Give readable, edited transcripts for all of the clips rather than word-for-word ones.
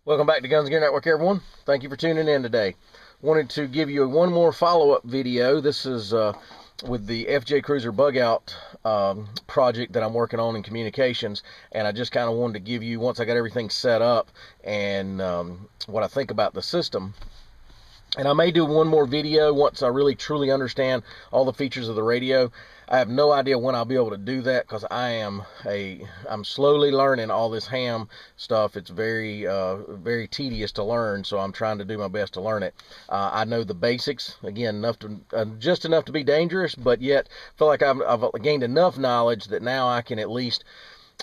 Welcome back to Guns Gear Network, everyone. Thank you for tuning in today. Wanted to give you one more follow-up video. This is with the FJ Cruiser bug out project that I'm working on in communications, and I just kind of wanted to give you, once I got everything set up, and what I think about the system. And I may do one more video once I really truly understand all the features of the radio. I have no idea when I'll be able to do that because I'm slowly learning all this ham stuff. It's very tedious to learn, so I'm trying to do my best to learn it. I know the basics, again, just enough to be dangerous, but yet feel like I've gained enough knowledge that now I can at least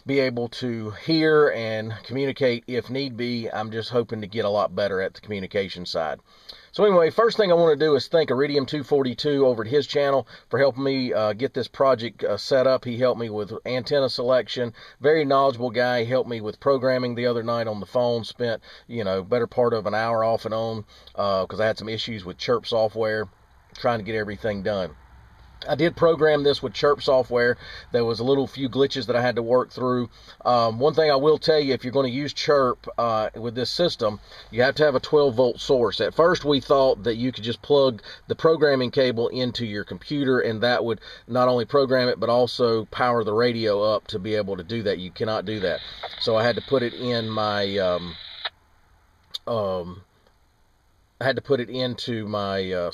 be able to hear and communicate if need be. I'm just hoping to get a lot better at the communication side. So anyway, first thing I want to do is thank Iridium 242 over at his channel for helping me get this project set up. He helped me with antenna selection. Very knowledgeable guy. He helped me with programming the other night on the phone. Spent, better part of an hour off and on because I had some issues with Chirp software trying to get everything done. I did program this with Chirp software. There was a few glitches that I had to work through. One thing I will tell you, if you're going to use Chirp with this system, you have to have a 12-volt source. At first, we thought that you could just plug the programming cable into your computer, and that would not only program it, but also power the radio up to be able to do that. You cannot do that. So I had to put it in my into my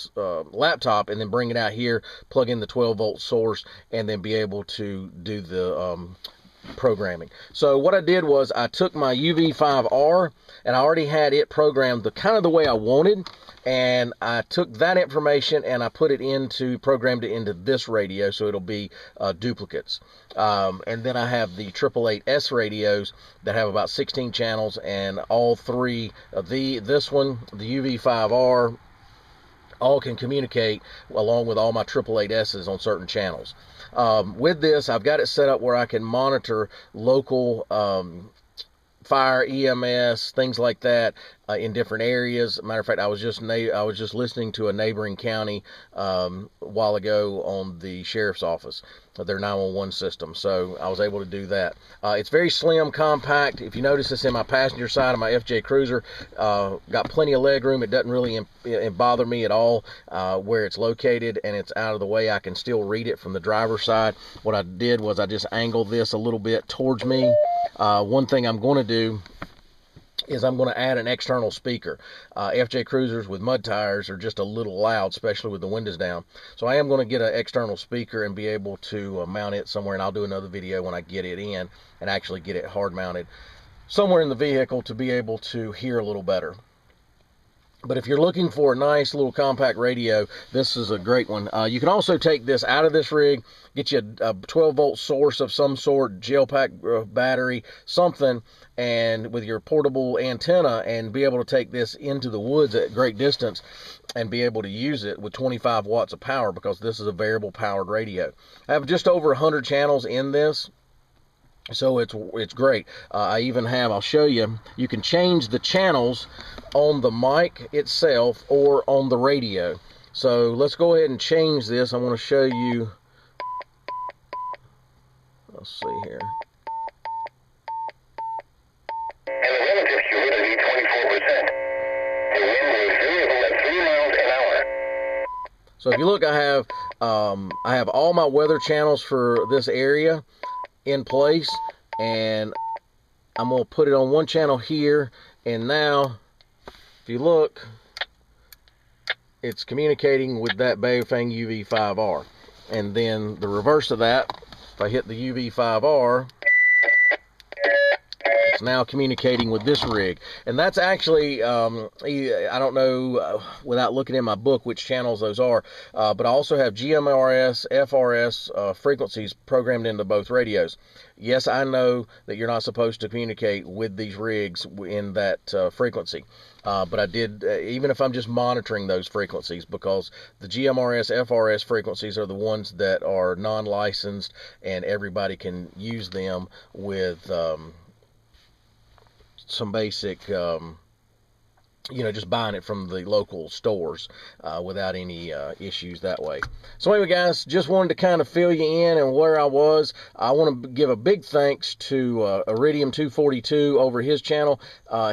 laptop and then bring it out here, plug in the 12-volt source, and then be able to do the programming. So what I did was I took my UV5R, and I already had it programmed the way I wanted, and I took that information and I programmed it into this radio, so it'll be duplicates. And then I have the 888S radios that have about 16 channels, and all three of this one, the UV5R, all can communicate along with all my 888Ss on certain channels. With this, I've got it set up where I can monitor local fire, EMS, things like that in different areas. Matter of fact, I was just listening to a neighboring county a while ago on the sheriff's office, their 911 system. So I was able to do that. It's very slim, compact. If you notice this in my passenger side of my FJ Cruiser, got plenty of leg room. It doesn't really bother me at all where it's located, and it's out of the way. I can still read it from the driver's side. What I did was I just angled this a little bit towards me. One thing I'm going to do is I'm going to add an external speaker. FJ Cruisers with mud tires are just a little loud, especially with the windows down. So I am going to get an external speaker and be able to mount it somewhere, and I'll do another video when I get it in and actually get it hard mounted somewhere in the vehicle to be able to hear a little better. But if you're looking for a nice little compact radio, this is a great one. You can also take this out of this rig, get you a 12-volt source of some sort, gel pack battery, something, and with your portable antenna, and be able to take this into the woods at great distance and be able to use it with 25 watts of power, because this is a variable powered radio. I have just over 100 channels in this. So it's great. I even have, I'll show you, you can change the channels on the mic itself or on the radio. So let's go ahead and change this. I want to show you, let's see here. And the relative humidity 24%. The wind was variable at 3 miles an hour. So if you look, I have all my weather channels for this area in place, and I'm going to put it on one channel here, and now if you look, it's communicating with that Baofeng UV5R. And then the reverse of that, if I hit the UV5R, it's now communicating with this rig. And that's actually, I don't know without looking in my book which channels those are, but I also have GMRS, FRS frequencies programmed into both radios. Yes, I know that you're not supposed to communicate with these rigs in that frequency, but I did, even if I'm just monitoring those frequencies, because the GMRS, FRS frequencies are the ones that are non-licensed, and everybody can use them with some basic just buying it from the local stores without any issues that way. So anyway, guys, just wanted to kind of fill you in and where I was. I want to give a big thanks to Iridium 242 over his channel.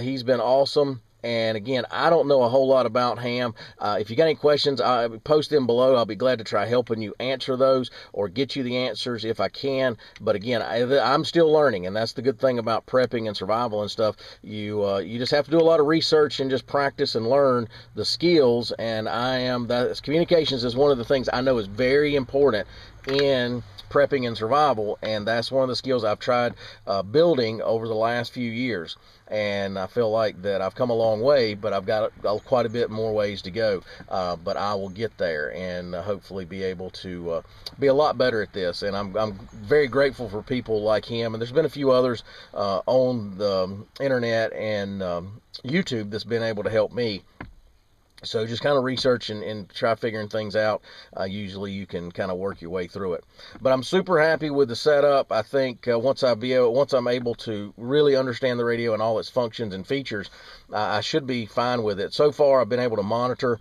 He's been awesome. And again, I don't know a whole lot about ham. If you got any questions, post them below. I'll be glad to try helping you answer those or get you the answers if I can. But again, I'm still learning, and that's the good thing about prepping and survival and stuff. You just have to do a lot of research and just practice and learn the skills. And communications is one of the things I know is very important in prepping and survival, and that's one of the skills I've tried building over the last few years. And I feel like that I've come a long way, but I've got quite a bit more ways to go. But I will get there and hopefully be able to be a lot better at this. And I'm very grateful for people like him. And there's been a few others on the internet and YouTube that's been able to help me. So just kind of research and try figuring things out. Usually you can kind of work your way through it. But I'm super happy with the setup. I think once I'm able to really understand the radio and all its functions and features, I should be fine with it. So far, I've been able to monitor.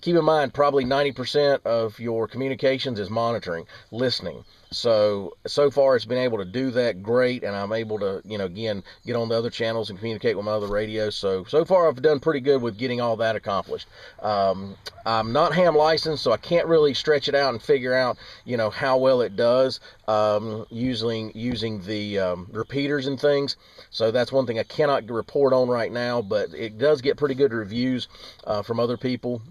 Keep in mind, probably 90% of your communications is monitoring, listening. So far it's been able to do that great, and I'm able to, again, get on the other channels and communicate with my other radios. So far I've done pretty good with getting all that accomplished. I'm not ham licensed, so I can't really stretch it out and figure out, how well it does using the repeaters and things. So that's one thing I cannot report on right now, but it does get pretty good reviews from other people.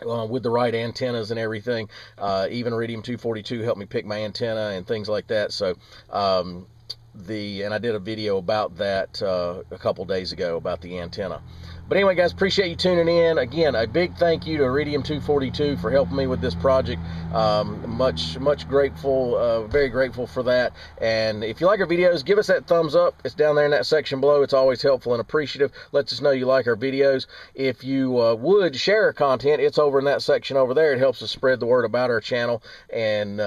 With the right antennas and everything. Even Iridium 242 helped me pick my antenna and things like that. So and I did a video about that a couple days ago about the antenna. But anyway, guys, appreciate you tuning in. Again, a big thank you to Iridium 242 for helping me with this project. Much grateful, very grateful for that. And if you like our videos, give us that thumbs up. It's down there in that section below. It's always helpful and appreciative. Lets us know you like our videos. If you would share our content, it's over in that section over there. It helps us spread the word about our channel and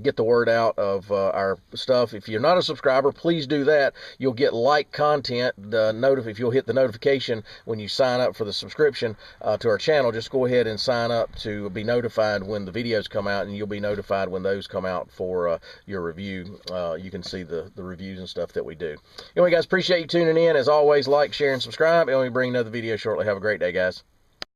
get the word out of our stuff. If you're not a subscriber, please do that. You'll get like content. If you'll hit the notification when you sign up for the subscription to our channel, just go ahead and sign up to be notified when the videos come out, and you'll be notified when those come out for your review. You can see the reviews and stuff that we do. Anyway, guys, appreciate you tuning in. As always, like, share, and subscribe, and we'll bring another video shortly. Have a great day, guys.